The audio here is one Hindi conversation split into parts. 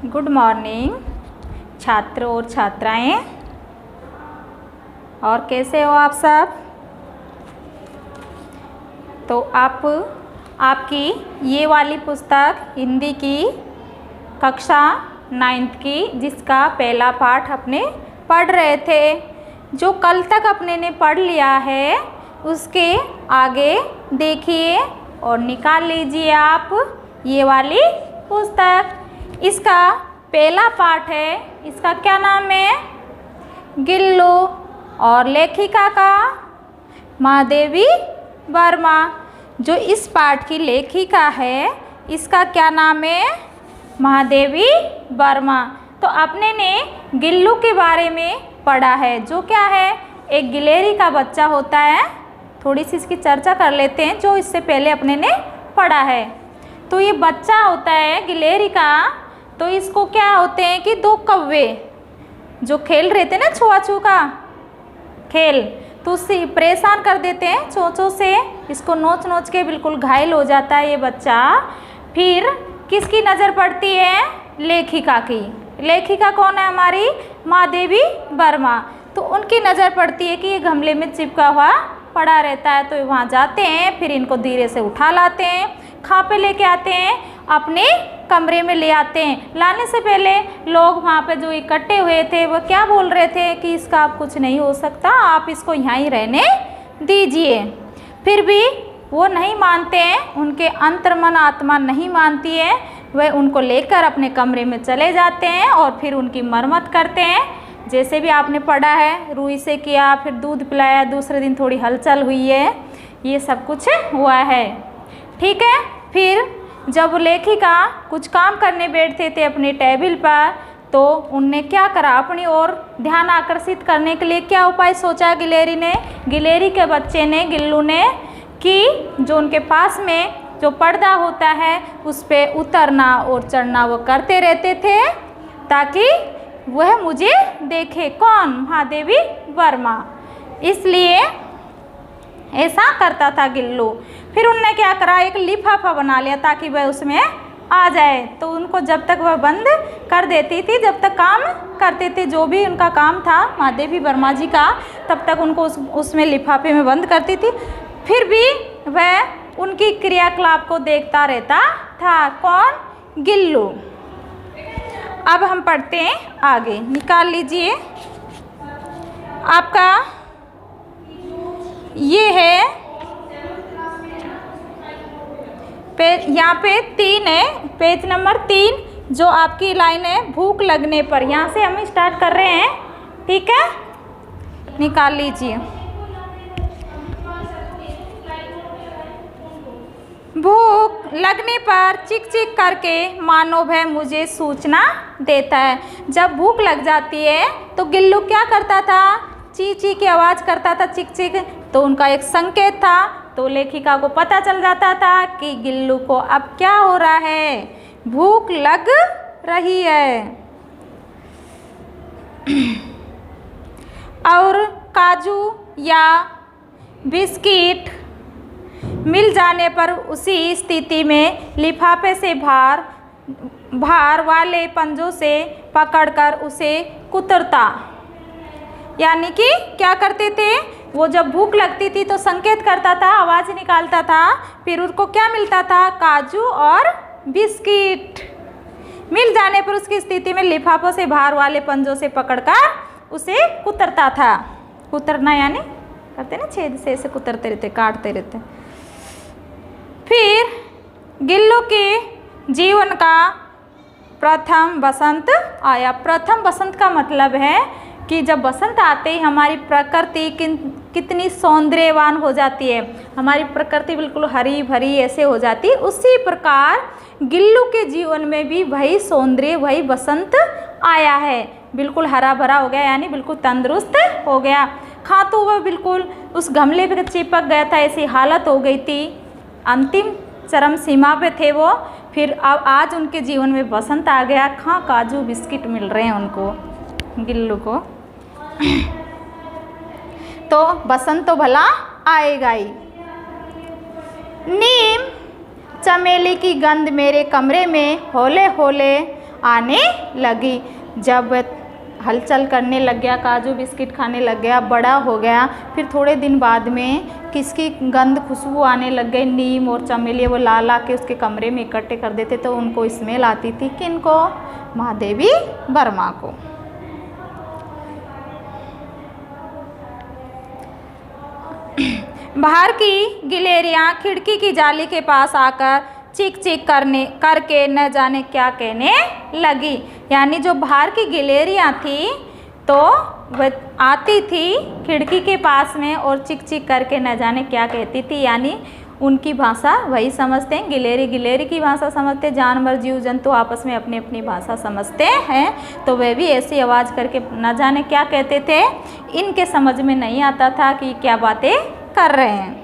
गुड मॉर्निंग छात्र और छात्राएं। और कैसे हो आप सब? तो आपकी ये वाली पुस्तक हिंदी की कक्षा 9th की, जिसका पहला पाठ अपने पढ़ रहे थे, जो कल तक अपने ने पढ़ लिया है, उसके आगे देखिए और निकाल लीजिए आप ये वाली पुस्तक। इसका पहला पाठ है, इसका क्या नाम है? गिल्लू। और लेखिका का महादेवी वर्मा। जो इस पाठ की लेखिका है, इसका क्या नाम है? महादेवी वर्मा। तो आपने ने गिल्लू के बारे में पढ़ा है, जो क्या है? एक गिलहरी का बच्चा होता है। थोड़ी सी इसकी चर्चा कर लेते हैं, जो इससे पहले अपने ने पढ़ा है। तो ये बच्चा होता है गिलहरी का। तो इसको क्या होते हैं कि दो कौवे जो खेल रहे थे ना, छुआ-छू खेल, तो उससे परेशान कर देते हैं चोंचों से। इसको नोच नोच के बिल्कुल घायल हो जाता है ये बच्चा। फिर किसकी नज़र पड़ती है? लेखिका की। लेखिका कौन है? हमारी महादेवी वर्मा। तो उनकी नज़र पड़ती है कि ये गमले में चिपका हुआ पड़ा रहता है। तो वहाँ जाते हैं, फिर इनको धीरे से उठा लाते हैं, खां पे लेके आते हैं, अपने कमरे में ले आते हैं। लाने से पहले लोग वहाँ पे जो इकट्ठे हुए थे, वो क्या बोल रहे थे कि इसका अब कुछ नहीं हो सकता, आप इसको यहाँ ही रहने दीजिए। फिर भी वो नहीं मानते हैं, उनके अंतर्मन आत्मा नहीं मानती है। वह उनको लेकर अपने कमरे में चले जाते हैं और फिर उनकी मरम्मत करते हैं। जैसे भी आपने पढ़ा है, रुई से किया, फिर दूध पिलाया, दूसरे दिन थोड़ी हलचल हुई है, ये सब कुछ हुआ है। ठीक है। फिर जब लेखिका कुछ काम करने बैठते थे अपने टेबल पर, तो उनने क्या करा? अपनी ओर ध्यान आकर्षित करने के लिए क्या उपाय सोचा गिलहरी के बच्चे ने, गिल्लू ने, कि जो उनके पास में जो पर्दा होता है उस पर उतरना और चढ़ना वो करते रहते थे, ताकि वह मुझे देखे। कौन? महादेवी वर्मा। इसलिए ऐसा करता था गिल्लू। फिर उनने क्या करा? एक लिफाफा बना लिया ताकि वह उसमें आ जाए। तो उनको जब तक वह बंद कर देती थी, जब तक काम करते थे, जो भी उनका काम था महादेवी वर्मा जी का, तब तक उनको उसमें लिफाफे में बंद करती थी। फिर भी वह उनकी क्रियाकलाप को देखता रहता था। कौन? गिल्लू। अब हम पढ़ते हैं आगे। निकाल लीजिए आपका ये है पेज, यहाँ पे 3 है, पेज नंबर 3, जो आपकी लाइन है भूख लगने पर। यहाँ से हम स्टार्ट कर रहे हैं। ठीक है, निकाल लीजिए। भूख लगने पर चिक चिक करके मानो वह मुझे सूचना देता है। जब भूख लग जाती है तो गिल्लू क्या करता था? ची ची की आवाज़ करता था, चिक चिक। तो उनका एक संकेत था। तो लेखिका को पता चल जाता था कि गिल्लू को अब क्या हो रहा है, भूख लग रही है। और काजू या बिस्किट मिल जाने पर उसी स्थिति में लिफाफे से भार वाले पंजों से पकड़कर उसे कुतरता। यानी कि क्या करते थे? वो जब भूख लगती थी तो संकेत करता था, आवाज़ निकालता था, फिर उनको क्या मिलता था? काजू और बिस्किट। मिल जाने पर उसकी स्थिति में लिफाफों से भार वाले पंजों से पकड़कर उसे कुतरता था। कुतरना यानी करते ना, छेद से ऐसे कुतरते रहते, काटते रहते। फिर गिल्लू के जीवन का प्रथम बसंत आया। प्रथम बसंत का मतलब है कि जब बसंत आते ही हमारी प्रकृति कितनी सौंदर्यवान हो जाती है, हमारी प्रकृति बिल्कुल हरी भरी ऐसे हो जाती है। उसी प्रकार गिल्लू के जीवन में भी वही सौंदर्य, वही बसंत आया है। बिल्कुल हरा भरा हो गया, यानी बिल्कुल तंदुरुस्त हो गया। खा तो वह बिल्कुल उस गमले पे चिपक गया था, ऐसी हालत हो गई थी, अंतिम चरम सीमा पे थे वो। फिर अब आज उनके जीवन में बसंत आ गया। खा काजू बिस्किट मिल रहे हैं उनको, गिल्लू को। तो बसंत तो भला आएगा ही। नीम चमेली की गंध मेरे कमरे में हौले हौले आने लगी। जब हलचल करने लग गया, काजू बिस्किट खाने लग गया, बड़ा हो गया, फिर थोड़े दिन बाद में किसकी गंध खुशबू आने लग गई, नीम और चमेली, वो ला ला के उसके कमरे में इकट्ठे कर देते तो उनको स्मेल आती थी। किनको? महादेवी वर्मा को। बाहर की गिलहरियाँ खिड़की की जाली के पास आकर चीख चीख करके न जाने क्या कहने लगी। यानी जो बाहर की गिलहरियाँ थी तो वह आती थी खिड़की के पास में और चीख चीख करके न जाने क्या कहती थी। यानी उनकी भाषा वही समझते हैं, गिलहरी गिलहरी की भाषा समझते, जानवर जीव जंतु आपस में अपनी अपनी भाषा समझते हैं। तो वे भी ऐसी आवाज़ करके न जाने क्या कहते थे। इनके समझ में नहीं आता था कि क्या बातें कर रहे हैं।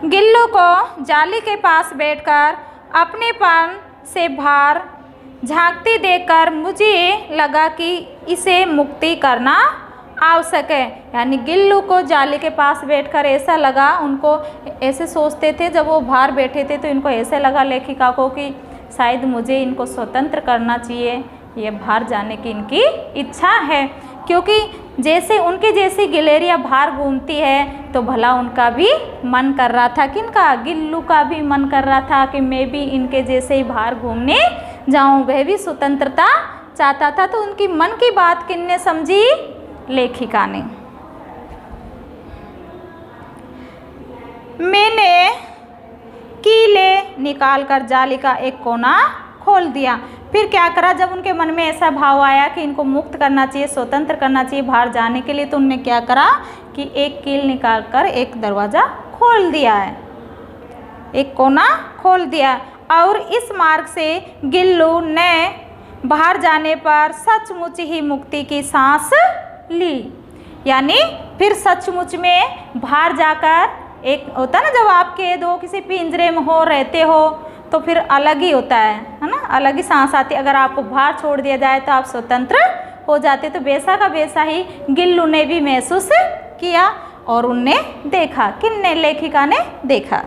गिल्लू को जाली के पास बैठकर अपनेपन से बाहर झांकती देखकर मुझे लगा कि इसे मुक्ति करना आवश्यक है। यानी गिल्लू को जाली के पास बैठकर ऐसा लगा, उनको ऐसे सोचते थे जब वो बाहर बैठे थे तो इनको ऐसे लगा लेखिका को कि शायद मुझे इनको स्वतंत्र करना चाहिए, ये बाहर जाने की इनकी इच्छा है। क्योंकि जैसे उनके जैसी गिलहरियाँ बाहर घूमती है तो भला उनका भी मन कर रहा था, किनका? गिल्लू का भी मन कर रहा था कि मैं भी इनके जैसे ही बाहर घूमने जाऊं। वह भी स्वतंत्रता चाहता था। तो उनकी मन की बात किसने समझी? लेखिका ने। मैंने कीले निकालकर जाली का एक कोना खोल दिया। फिर क्या करा? जब उनके मन में ऐसा भाव आया कि इनको मुक्त करना चाहिए, स्वतंत्र करना चाहिए बाहर जाने के लिए, तो उन्होंने क्या करा कि एक कील निकालकर एक दरवाज़ा खोल दिया है, एक कोना खोल दिया। और इस मार्ग से गिल्लू ने बाहर जाने पर सचमुच ही मुक्ति की सांस ली। यानी फिर सचमुच में बाहर जाकर, एक होता ना जब आपके दो किसी पिंजरे में हो रहते हो तो फिर अलग ही होता है ना, अलग ही सांस आती। अगर आपको बाहर छोड़ दिया जाए तो आप स्वतंत्र हो जाते। तो वैसा का वैसा ही गिल्लू ने भी महसूस किया और उनने देखा। किन्ने? लेखिका ने देखा।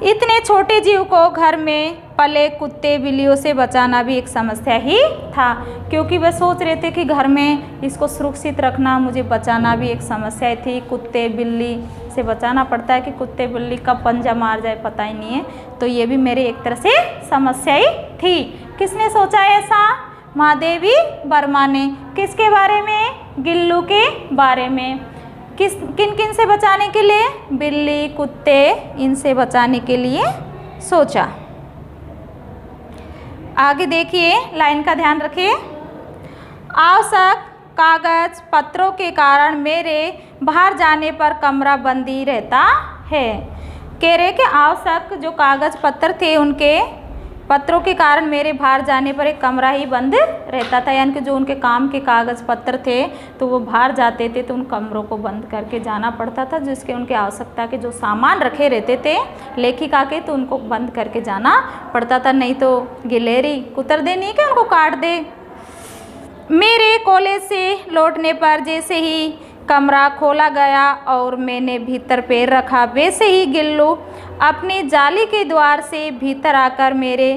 इतने छोटे जीव को घर में पले कुत्ते बिल्लियों से बचाना भी एक समस्या ही था, क्योंकि वे सोच रहे थे कि घर में इसको सुरक्षित रखना, मुझे बचाना भी एक समस्या थी। कुत्ते बिल्ली से बचाना पड़ता है कि कुत्ते बिल्ली कब पंजा मार जाए पता ही नहीं है। तो ये भी मेरी एक तरह से समस्या ही थी। किसने सोचा ऐसा? महादेवी वर्मा ने। किसके बारे में? गिल्लू के बारे में। किन किन से बचाने के लिए? बिल्ली कुत्ते, इनसे बचाने के लिए सोचा। आगे देखिए, लाइन का ध्यान रखिए। आवश्यक कागज पत्रों के कारण मेरे बाहर जाने पर कमरा बंदी रहता है। कह रहे कि आवश्यक जो कागज पत्र थे उनके पत्रों के कारण मेरे बाहर जाने पर एक कमरा ही बंद रहता था। यानी कि जो उनके काम के कागज पत्र थे तो वो बाहर जाते थे तो उन कमरों को बंद करके जाना पड़ता था, जिसके उनके आवश्यकता के जो सामान रखे रहते थे लेखिका के तो उनको बंद करके जाना पड़ता था, नहीं तो गिलहरी कुतर दे नहीं कि उनको काट दे। मेरे कॉलेज से लौटने पर जैसे ही कमरा खोला गया और मैंने भीतर पैर रखा, वैसे ही गिल्लू अपनी जाली के द्वार से भीतर आकर मेरे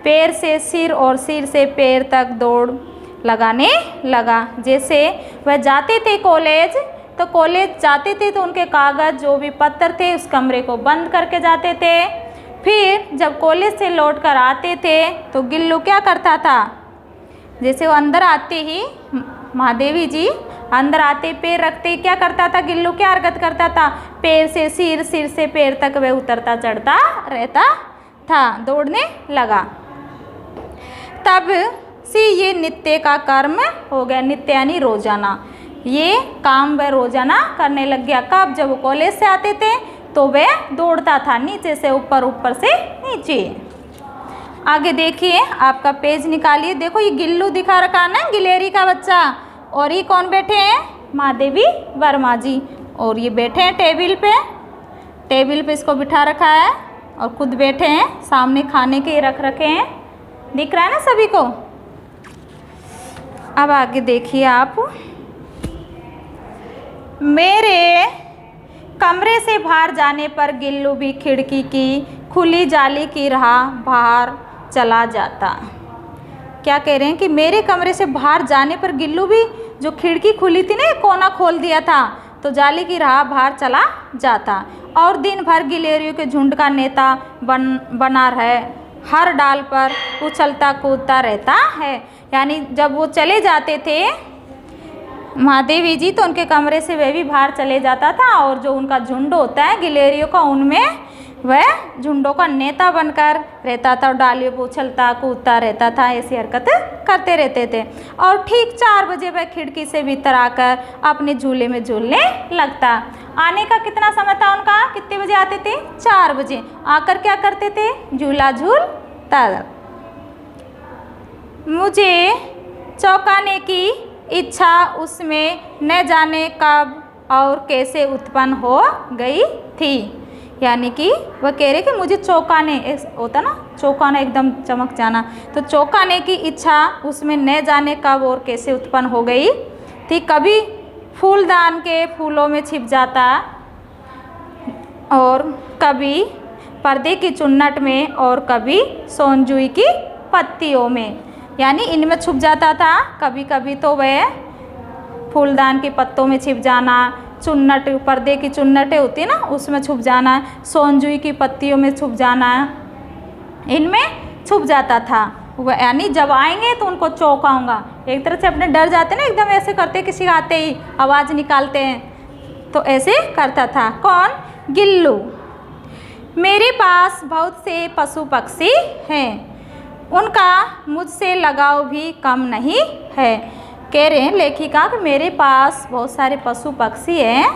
पैर से सिर और सिर से पैर तक दौड़ लगाने लगा। जैसे वह जाते थे कॉलेज, तो कॉलेज जाते थे तो उनके कागज़ जो भी पत्र थे उस कमरे को बंद करके जाते थे। फिर जब कॉलेज से लौट कर आते थे तो गिल्लू क्या करता था? जैसे वो अंदर आते ही महादेवी जी अंदर आते पैर रखते क्या करता था? गिल्लू क्या हरकत करता था? पैर से सिर, सिर से पैर तक वह उतरता चढ़ता रहता था, दौड़ने लगा। तब से ये नित्य का कर्म हो गया। नित्य यानी रोजाना, ये काम वह रोजाना करने लग गया। कब? जब वो कॉलेज से आते थे तो वह दौड़ता था नीचे से ऊपर, ऊपर से नीचे। आगे देखिए, आपका पेज निकालिए। देखो ये गिल्लू दिखा रखा ना, गिलहरी का बच्चा, और ये कौन बैठे हैं? महादेवी वर्मा जी। और ये बैठे हैं टेबल पे, टेबल पे इसको बिठा रखा है और खुद बैठे हैं, सामने खाने के रख रखे हैं, दिख रहा है ना सभी को। अब आगे देखिए आप, मेरे कमरे से बाहर जाने पर गिल्लू भी खिड़की की खुली जाली की राह बाहर चला जाता। क्या कह रहे हैं कि मेरे कमरे से बाहर जाने पर गिल्लू भी, जो खिड़की खुली थी ना, कोना खोल दिया था, तो जाली की राह बाहर चला जाता और दिन भर गिलहरियों के झुंड का नेता बना रहे, हर डाल पर उछलता कूदता रहता है। यानी जब वो चले जाते थे महादेवी जी, तो उनके कमरे से वह भी बाहर चले जाता था और जो उनका झुंड होता है गिलहरियों का, उनमें वह झुंडों का नेता बनकर रहता था और डालियों पर उछलता कूदता रहता था, ऐसी हरकत करते रहते थे। और ठीक 4 बजे वह खिड़की से भीतर आकर अपने झूले में झूलने लगता। आने का कितना समय था उनका, कितने बजे आते थे, 4 बजे। आकर क्या करते थे, झूला झूलता। मुझे चौंकाने की इच्छा उसमें न जाने कब और कैसे उत्पन्न हो गई थी। यानी कि वह कह रहे कि मुझे चौंकाने, होता ना चौंकाना, एकदम चमक जाना, तो चौंकाने की इच्छा उसमें न जाने कब और कैसे उत्पन्न हो गई थी। कभी फूलदान के फूलों में छिप जाता और कभी पर्दे की चुन्नट में और कभी सोनजुई की पत्तियों में। यानी इनमें छुप जाता था, कभी कभी तो वह फूलदान के पत्तों में छिप जाना, चुन्नट, पर्दे की चुन्नटें होती है ना, उसमें छुप जाना, सोनजुई की पत्तियों में छुप जाना, इनमें छुप जाता था। यानी जब आएंगे तो उनको चौंकाऊंगा। एक तरह से अपने डर जाते ना, एकदम ऐसे करते, किसी आते ही आवाज़ निकालते हैं, तो ऐसे करता था। कौन, गिल्लू। मेरे पास बहुत से पशु पक्षी हैं, उनका मुझसे लगाव भी कम नहीं है। कह रहे हैं लेखिका कि मेरे पास बहुत सारे पशु पक्षी हैं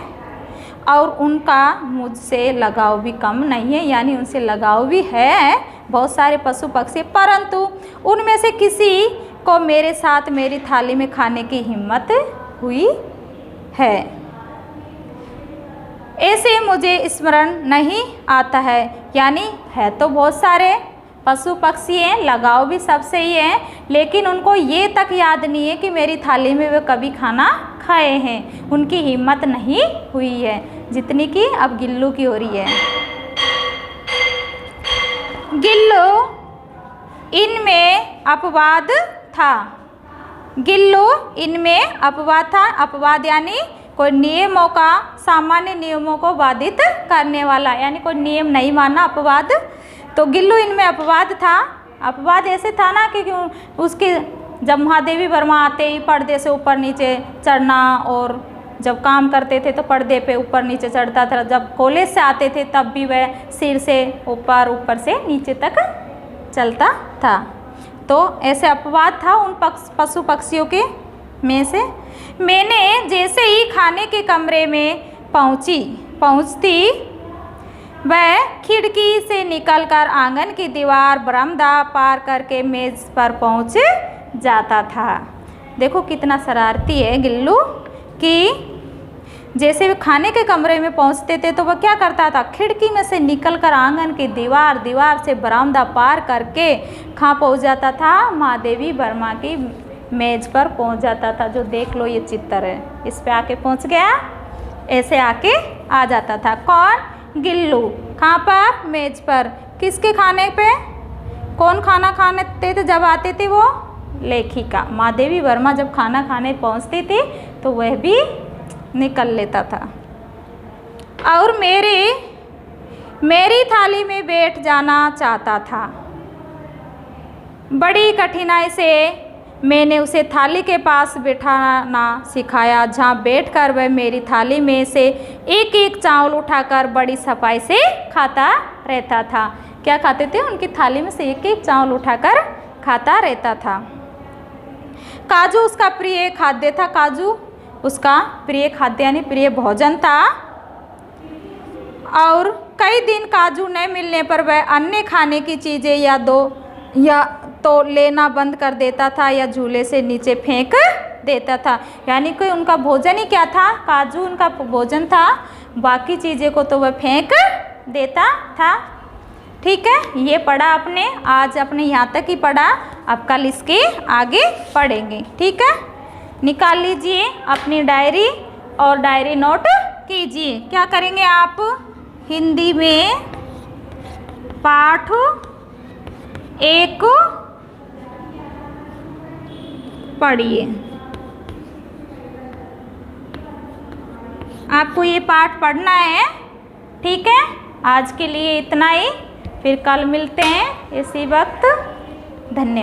और उनका मुझसे लगाव भी कम नहीं है। यानी उनसे लगाव भी है, बहुत सारे पशु पक्षी, परंतु उनमें से किसी को मेरे साथ मेरी थाली में खाने की हिम्मत हुई है, ऐसे मुझे स्मरण नहीं आता है। यानी है तो बहुत सारे पशु पक्षी हैं, लगाव भी सबसे ही है, लेकिन उनको ये तक याद नहीं है कि मेरी थाली में वे कभी खाना खाए हैं। उनकी हिम्मत नहीं हुई है जितनी कि अब गिल्लू की हो रही है। गिल्लू इनमें अपवाद था। गिल्लू इनमें अपवाद था। अपवाद यानी कोई नियमों का, सामान्य नियमों को बाधित करने वाला, यानी कोई नियम नहीं मानना, अपवाद। तो गिल्लू इनमें अपवाद था। अपवाद ऐसे था ना कि उसके जब महादेवी वर्मा आते ही पर्दे से ऊपर नीचे चढ़ना, और जब काम करते थे तो पर्दे पे ऊपर नीचे चढ़ता था। जब कॉलेज से आते थे तब भी वह सिर से ऊपर, ऊपर से नीचे तक चलता था। तो ऐसे अपवाद था उन पशु पक्षियों के में से। मैंने जैसे ही खाने के कमरे में पहुंचती वह खिड़की से निकलकर आंगन की दीवार, बरामदा पार करके मेज पर पहुंच जाता था। देखो कितना शरारती है गिल्लू, कि जैसे वे खाने के कमरे में पहुंचते थे तो वह क्या करता था, खिड़की में से निकलकर आंगन की दीवार, दीवार से बरामदा पार करके कहाँ पहुंच जाता था, महादेवी वर्मा की मेज पर पहुंच जाता था। जो देख लो ये चित्र है, इस पे आके पहुंच गया, ऐसे आके आ जाता था। कौन, गिल्लू। कहाँ पर, मेज पर। किसके खाने पे, कौन खाना खाने थे जब आते थे, वो लेखिका महादेवी वर्मा जब खाना खाने पहुंचती थी तो वह भी निकल लेता था और मेरी थाली में बैठ जाना चाहता था। बड़ी कठिनाई से मैंने उसे थाली के पास बैठाना सिखाया, जहाँ बैठकर वह मेरी थाली में से एक एक चावल उठाकर बड़ी सफाई से खाता रहता था। क्या खाते थे, उनकी थाली में से एक एक चावल उठाकर खाता रहता था। काजू उसका प्रिय खाद्य था। काजू उसका प्रिय खाद्य यानी प्रिय भोजन था। और कई दिन काजू न मिलने पर वह अन्य खाने की चीज़ें या तो लेना बंद कर देता था या झूले से नीचे फेंक देता था। यानी कि उनका भोजन ही क्या था, काजू उनका भोजन था, बाकी चीज़ें को तो वह फेंक देता था। ठीक है, ये पढ़ा आपने, आज आपने यहाँ तक ही पढ़ा, अब कल इसके आगे पढ़ेंगे। ठीक है, निकाल लीजिए अपनी डायरी और डायरी नोट कीजिए। क्या करेंगे आप, हिंदी में पाठ 1 पढ़िए। आपको ये पाठ पढ़ना है, ठीक है। आज के लिए इतना ही, फिर कल मिलते हैं इसी वक्त। धन्यवाद।